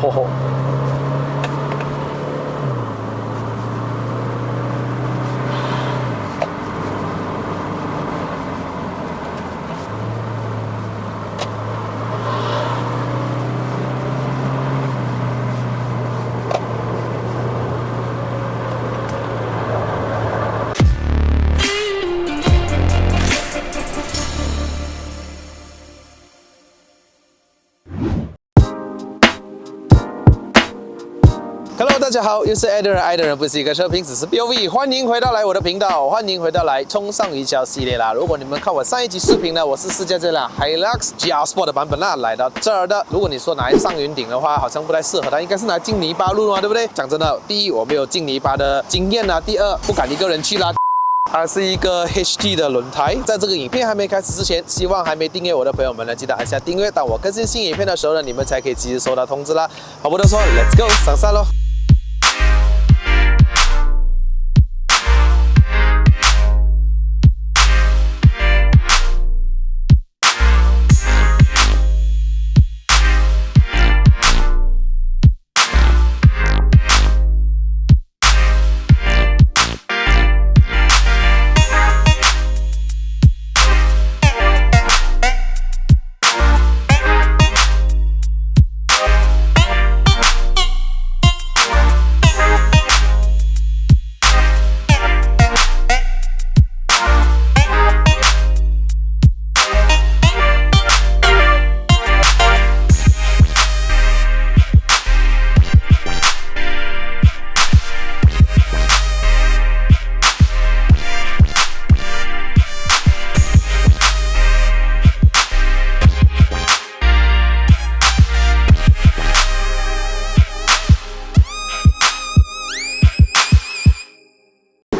吼吼。Hello， 大家好，又是爱的人，爱的人不是一个车评，只是 POV。欢迎回到来我的频道，欢迎回到来冲上云霄系列啦。如果你们看我上一集视频呢，我是试驾这辆 Hilux GR Sport 的版本啦，来到这儿的。如果你说拿来上云顶的话，好像不太适合它，应该是拿来进泥巴路嘛，对不对？讲真的，第一我没有进泥巴的经验啦，第二不敢一个人去啦。它是一个 HT 的轮胎。在这个影片还没开始之前，希望还没订阅我的朋友们呢，记得按下订阅。当我更新新影片的时候呢，你们才可以及时收到通知啦。话不多说 ，Let's go， 上山喽！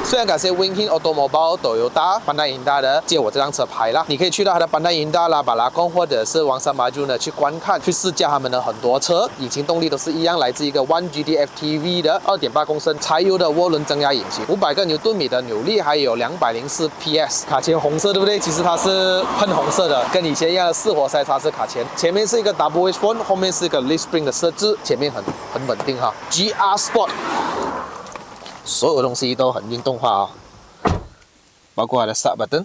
非常感谢 Winking Automobile Toyota 班代英大的借我这辆车拍啦，你可以去到它的班代英大拉巴拉贡或者是王山马珠呢去观看，去试驾他们的很多车，引擎动力都是一样，来自一个 1GT FTV 的2.8公升柴油的涡轮增压引擎，500个牛顿米的扭力，还有204 PS。卡钳红色对不对？其实它是喷红色的，跟以前一样的4活塞插式卡钳，前面是一个 Double Wishbone， 后面是一个 Leaf Spring 的设置，前面很稳定哈。GR Sport。所有东西都很运动化哦，包括它的 Start Button，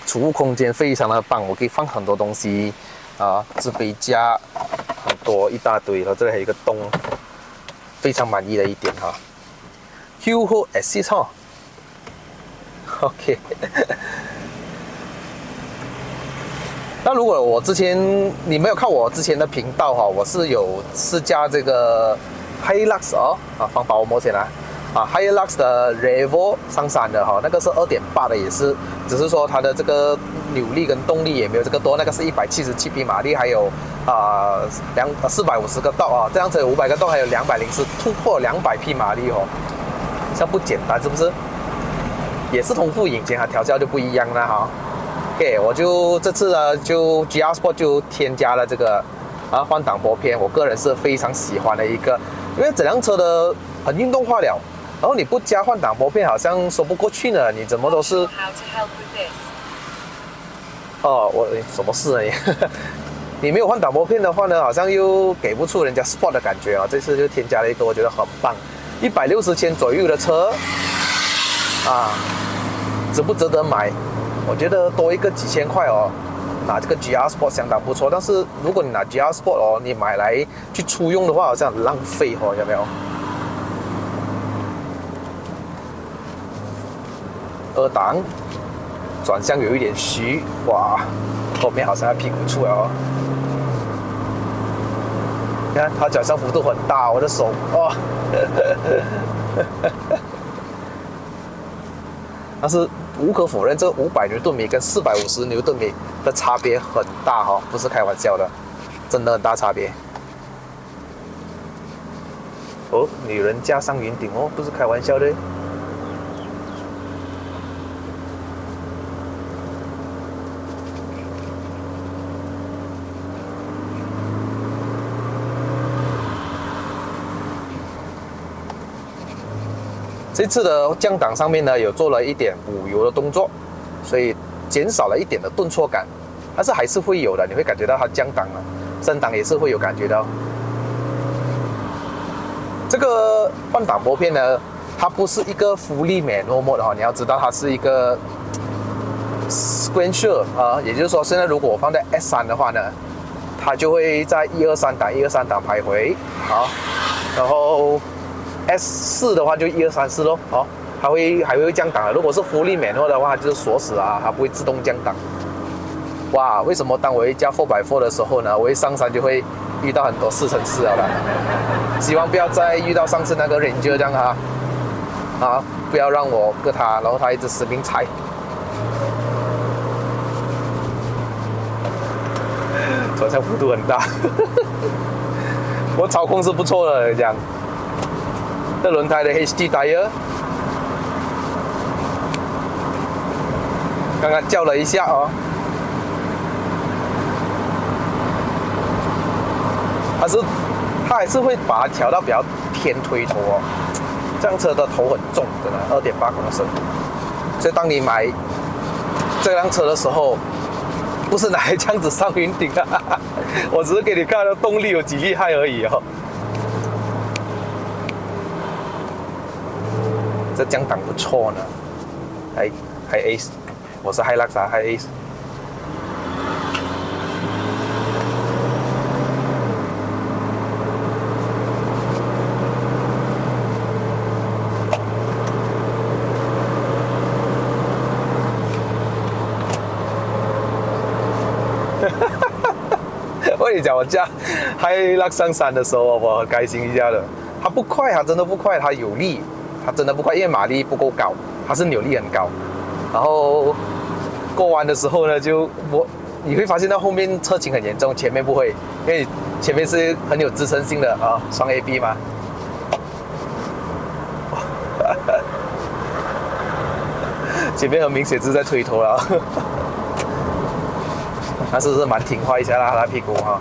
储物空间非常的棒，我可以放很多东西啊，纸杯架很多一大堆，然后这里还有一个洞，非常满意的一点哈。Fuel Hold Assist 哈 ，OK 那如果我之前你没有看我之前的频道哈，我是有试驾这个 Hilux 哦放保膜先来Hilux 的 Revo 上山的哈，那个是2.8的，也是，只是说它的这个扭力跟动力也没有这个多，那个是177匹马力，还有450个道啊，这样子有500个道，还有204，突破200匹马力哦。这不简单是不是？也是同副引擎，它调教就不一样了哈。OK， 我就这次呢就 GR Sport 就添加了这个换挡拨片，我个人是非常喜欢的一个，因为整辆车的很运动化了，然后你不加换挡拨片好像说不过去呢，你怎么都是。哦，我什么事呢？你没有换挡拨片的话呢，好像又给不出人家 Sport 的感觉啊。这次就添加了一个，我觉得很棒。160千左右的车值不值得买？我觉得多一个几千块哦，拿这个 GR Sport 相当不错。但是如果你拿 GR Sport 哦，你买来去出用的话，好像很浪费哦，有没有？2档转向有一点虚，哇，后面好像要屁股出来哦。你看它转向幅度很大，我的手但是无可否认，这500牛顿米跟450牛顿米的差别很大哈，不是开玩笑的，真的很大差别。哦，女人驾上云顶哦，不是开玩笑的。这次的降档上面呢，有做了一点补油的动作，所以减少了一点的顿挫感，但是还是会有的，你会感觉到它降档了，升档也是会有感觉到。这个换挡拨片呢，它不是一个fully manual mode 哈，你要知道它是一个 sequential 啊，也就是说，现在如果我放在 S3 的话呢，它就会在123档徘徊，好，然后 S4 的话就123咯，好，还会降档的。如果是fully manual的话，就是锁死啊，它不会自动降档。哇，为什么当我一加 4x4 的时候呢，我一上山就会遇到很多4x4了？希望不要再遇到上次那个 Ranger 这样啊，不要让我割他，然后他一直死命踩。转向幅度很大，我操控是不错的，这样。这轮胎的 HD tire， 刚刚叫了一下哦，它还是会把它调到比较偏推头哦。这辆车的头很重，真的2.8公升，所以当你买这辆车的时候，不是拿来这样子上云顶啊，我只是给你看到动力有几厉害而已哦。这降档不错呢，还 Ace， 我是 Hilux 啊，还 Ace。我跟你讲，我驾Hilux上山的时候，我很开心一下的。它不快，它真的不快，它有力，它真的不快，因为马力不够高，它是扭力很高。然后过弯的时候呢，你会发现到后面侧倾很严重，前面不会，因为前面是很有支撑性的啊，双 AB 嘛。前面很明显是在推头了。但是蛮挺化一下啦，他屁股哈。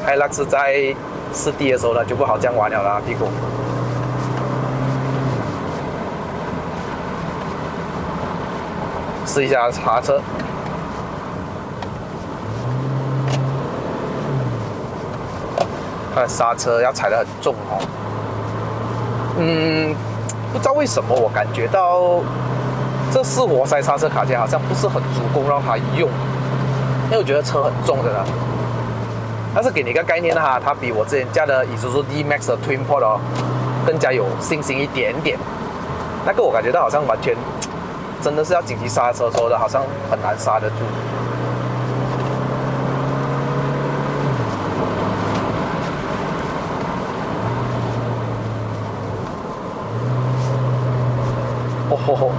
Hilux 在4D 的时候呢，就不好这样玩了啦，屁股。试一下刹车。刹车要踩得很重哦。不知道为什么我感觉到这4活塞刹车卡钳好像不是很足够让它用。因为我觉得车很重的啦，但是给你一个概念哈，它比我之前驾的 Isuzu D-Max 的 Twin Pod 哦更加有信心一点点。那个我感觉到好像完全真的是要紧急刹车说的，好像很难刹得住。哦吼吼！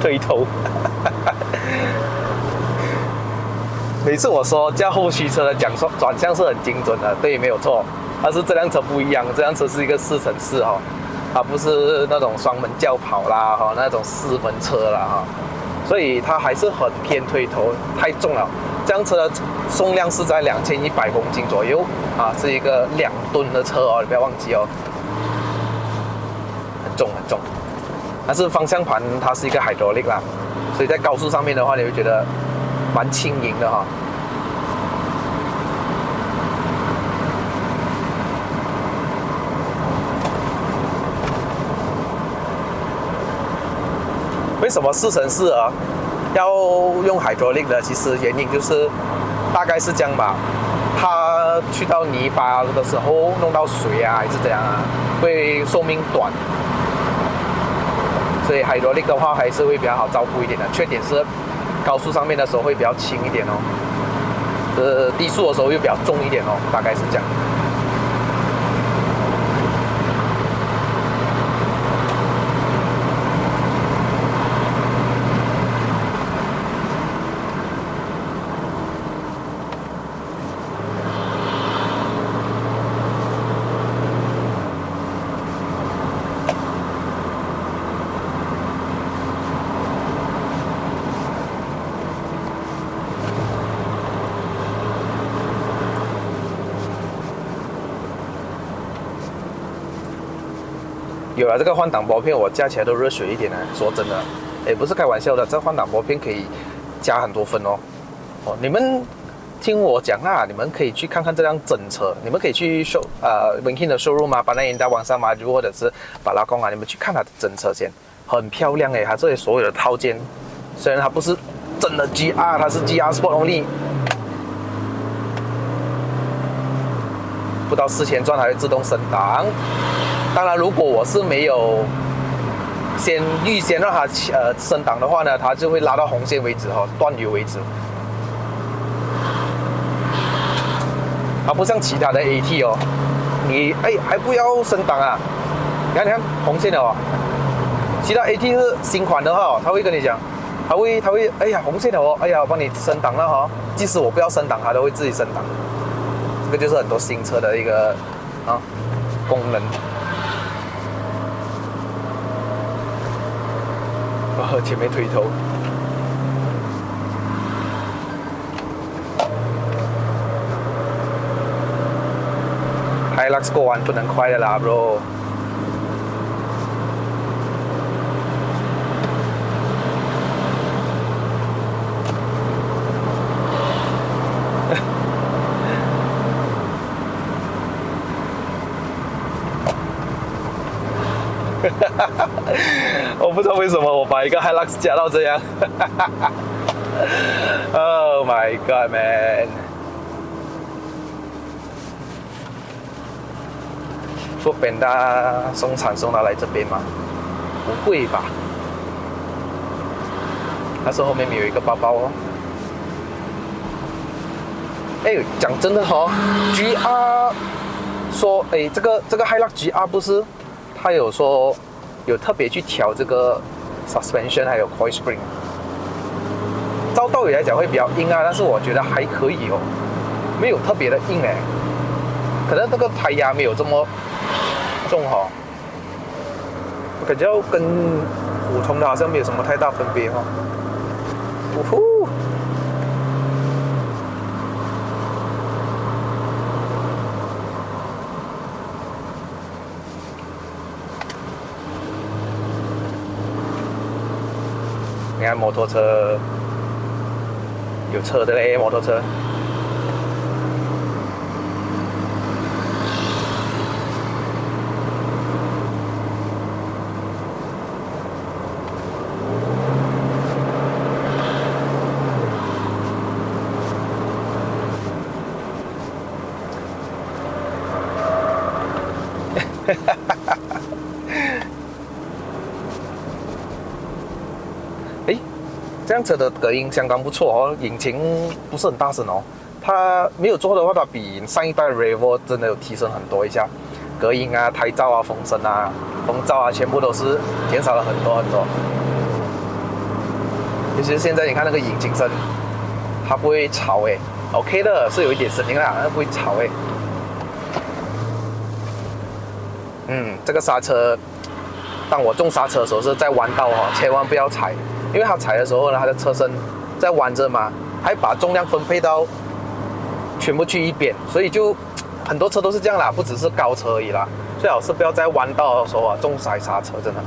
推头，每次我说驾后驱车的转向是很精准的，对，没有错。但是这辆车不一样，这辆车是一个4x4哈，它不是那种双门轿跑啦哈，那种4门车啦哈，所以它还是很偏推头，太重了。这辆车的重量是在2100公斤左右啊，是一个2吨的车哦，你不要忘记哦，很重很重。但是方向盘它是一个 hydraulic 啦，所以在高速上面的话，你会觉得蛮轻盈的哈。为什么4x4啊要用 hydraulic 的？其实原因就是大概是这样吧，它去到泥巴的时候弄到水啊，还是怎样啊，会寿命短。所以 hydraulic 的话还是会比较好照顾一点的，缺点是高速上面的时候会比较轻一点哦，低速的时候又比较重一点哦，大概是这样。有了这个换挡拨片，我加起来都热血一点呢。说真的，也不是开玩笑的，这换挡拨片可以加很多分哦。哦，你们听我讲啦，你们可以去看看这辆真车，你们可以去Winking 的 showroom 啊，Bandar Indah Wang Samaju 或者是巴拉贡啊，你们去看它的真车先，很漂亮诶，它这里所有的套件，虽然它不是真的 GR， 它是 GR Sport Only。不到4000转还会自动升档。当然，如果我是没有预先让它升档的话呢，它就会拉到红线为止哈，断油为止。它不像其他的 AT 哦，你还不要升档啊？你看红线了哦。其他 AT 是新款的哈，他会跟你讲，他会哎呀红线了哦，哎呀我帮你升档了哈，即使我不要升档，它都会自己升档。这个就是很多新车的一个功能。前面推头。Hilux 过弯不能快的啦 ，bro。我不知道为什么我把一个 Hilux 加到这样。Oh my god, man！ 说本大送产送他来这边吗？不会吧？但是后面有一个包包哦。哎，讲真的哦 ，GR 说，哎，这个 Hilux GR 不是？他有说有特别去调这个 suspension 还有 coil spring， 照道理来讲会比较硬啊，但是我觉得还可以哦，没有特别的硬哎，可能这个胎压没有这么重哈，我感觉跟普通的好像没有什么太大分别哈。呜呼！你看摩托车，有车的嘞，摩托车。这辆车的隔音相当不错哦，引擎不是很大声哦。它没有做的话，它比上一代 Revo 真的有提升很多一下，隔音啊、胎噪啊、风声啊、风噪啊，全部都是减少了很多很多。其实现在你看那个引擎声，它不会吵诶 ，OK 的，是有一点声音啦，但不会吵诶。这个刹车，当我重刹车的时候是在弯道哦，千万不要踩。因为它踩的时候呢，它的车身在弯着嘛，还把重量分配到全部去一边，所以就很多车都是这样啦，不只是高车而已啦。最好是不要在弯道的时候啊重踩刹车，真的。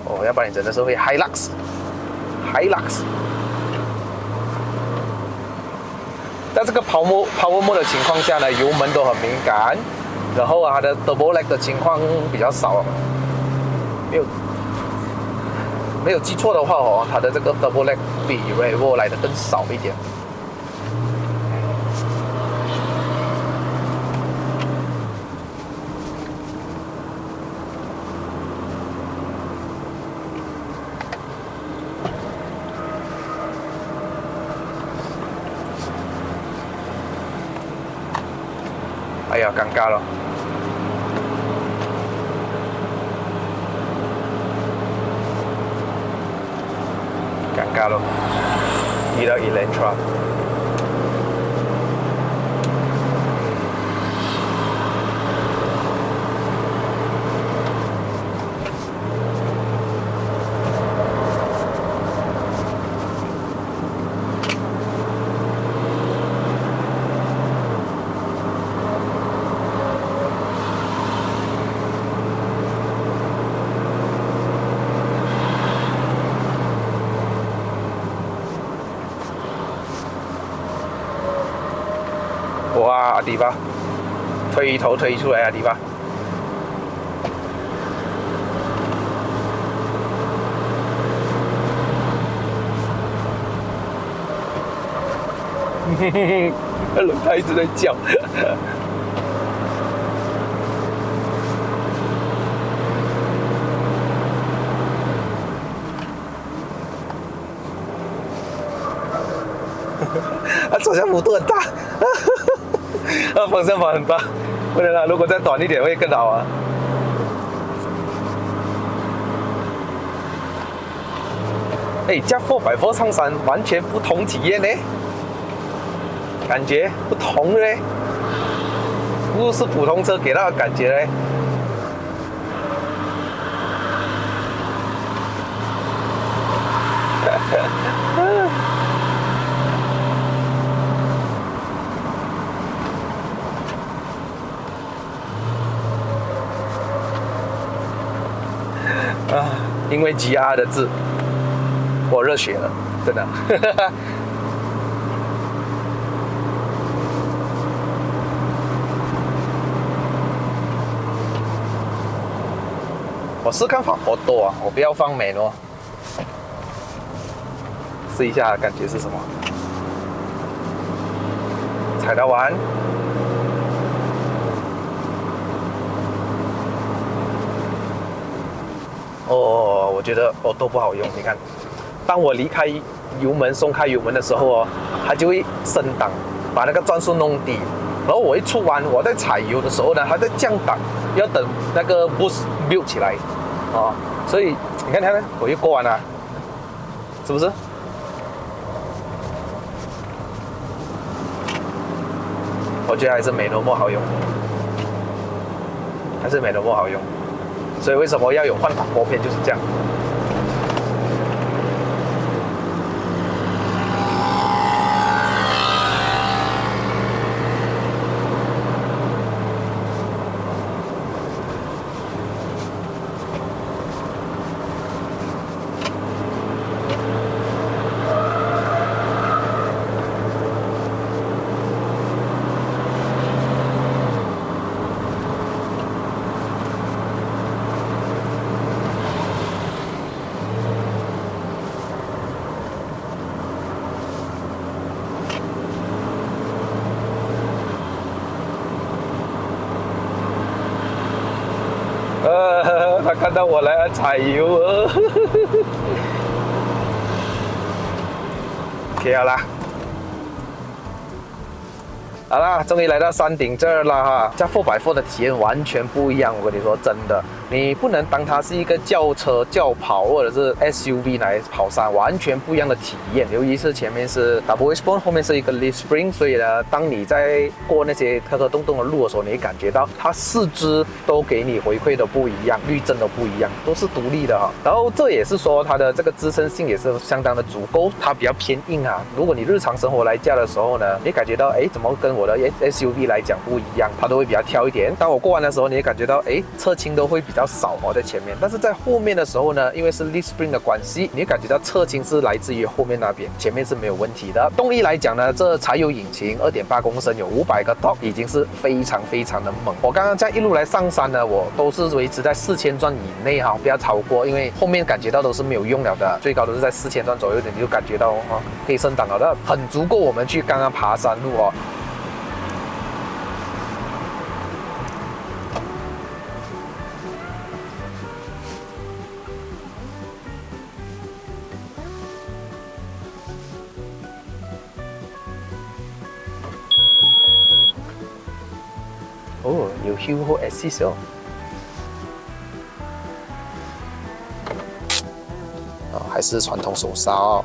哦，要不然你真的是会 Hilux。在这个power mode 的情况下呢，油门都很敏感，然后它的 turbo lag 的情况比较少，没有记错的话哦，它的这个 turbo lag 比 Revo 来的更少一点。哎呀，尴尬了。尴尬咯，遇到 Elantra。滑梯吧，推头推出来的地方。轮胎一直在叫。它转向幅度很大，方向盘很大，不能啊！如果再短一点会更好啊。哎，加4x4上山完全不同体验呢，感觉不同嘞，不是普通车给到的感觉嘞。啊，因为 GR 的字，我热血了，真的。我试看放Auto啊，我不要放Manual，试一下感觉是什么。踩到完。哦，我觉得Auto不好用。你看，当我离开油门、松开油门的时候哦，它就会升档，把那个转速弄低。然后我一出弯，我在踩油的时候呢，它在降档，要等那个 boost build 起来，啊，所以你看，我又过弯了，是不是？我觉得还是Manual好用，还是Manual好用。所以为什么要有换挡拨片就是这样。他看到我来踩油了。OK 好啦，好啦，终于来到山顶这儿了哈。加4x4的体验完全不一样，我跟你说真的，你不能当它是一个轿车、轿跑或者是 SUV 来跑山，完全不一样的体验。由于是前面是 Double Wishbone， 后面是一个 Leaf Spring， 所以呢，当你在过那些磕磕洞洞的路的时候，你会感觉到它四肢都给你回馈的不一样，滤震都不一样，都是独立的哈。然后这也是说它的这个支撑性也是相当的足够，它比较偏硬啊。如果你日常生活来驾的时候呢，你感觉到哎，怎么跟我的 SUV 来讲不一样，它都会比较挑一点。当我过弯的时候，你也感觉到哎，侧倾都会比较少哦，在前面。但是在后面的时候呢，因为是 Leaf Spring 的关系，你感觉到侧倾是来自于后面那边，前面是没有问题的。动力来讲呢，这柴油引擎2.8公升有500个 torque， 已经是非常非常的猛。我刚刚在一路来上山呢，我都是维持在4000转以内哈，不要超过，因为后面感觉到都是没有用了的，最高都是在4000转左右的，你就感觉到哦，可以升档了的，很足够我们去刚刚爬山路哦。哦，有 Hill Hold Assist 哦。还是传统手刹哦。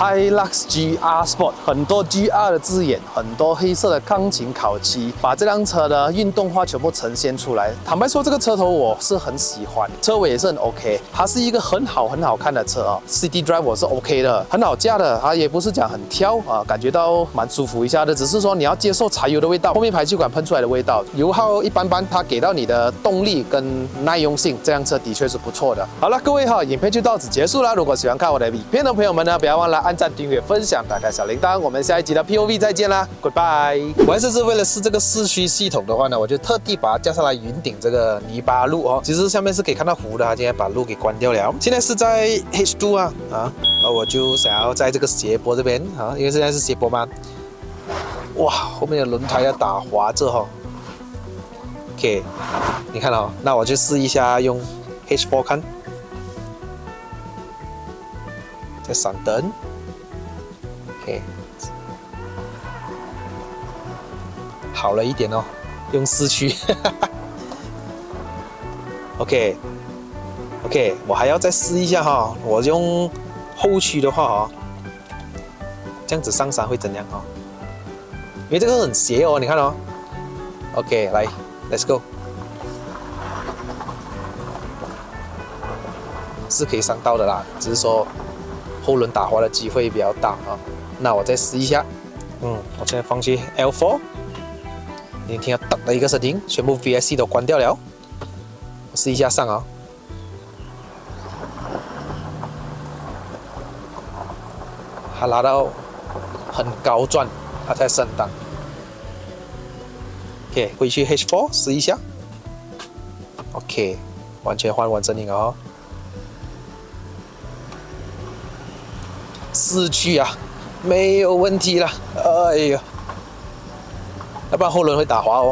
Hilux GR Sport， 很多 GR 的字眼，很多黑色的钢琴烤漆，把这辆车的运动化全部呈现出来。坦白说，这个车头我是很喜欢，车尾也是很 OK， 它是一个很好看的车啊。City Drive 我是 OK 的，很好驾的，它也不是讲很挑啊，感觉到蛮舒服一下的。只是说你要接受柴油的味道，后面排气管喷出来的味道，油耗一般般，它给到你的动力跟耐用性，这辆车的确是不错的。好了，各位哈，影片就到此结束了。如果喜欢看我的影片的朋友们呢，不要忘了按赞、订阅、分享，打开小铃铛。我们下一集的 POV 再见啦 ，Goodbye。我还是为了试这个市区系统的话呢，我就特地把它叫上来云顶这个泥巴路哦。其实下面是可以看到湖的，它今天把路给关掉了。现在是在 H2 然后我就想要在这个斜坡这边因为现在是斜坡嘛。哇，后面的轮胎要打滑着哈。OK， 你看那我就试一下用 H4 看。再闪灯 ，OK， 好了一点哦，用四驱，OK， 我还要再试一下哈，我用后驱的话这样子上山会怎样因为这个很斜你看OK， 来 ，Let's go， 是可以上到的啦，只是说。后轮打滑的机会比较大那我再试一下，我现在放弃 L4， 你听到噔的一个声音，全部 VSC 都关掉了，我试一下上它拉到很高转，它才升档。OK， 回去 H4 试一下 ，OK， 完全换完声音了四驱没有问题了，哎呀，要不然后轮会打滑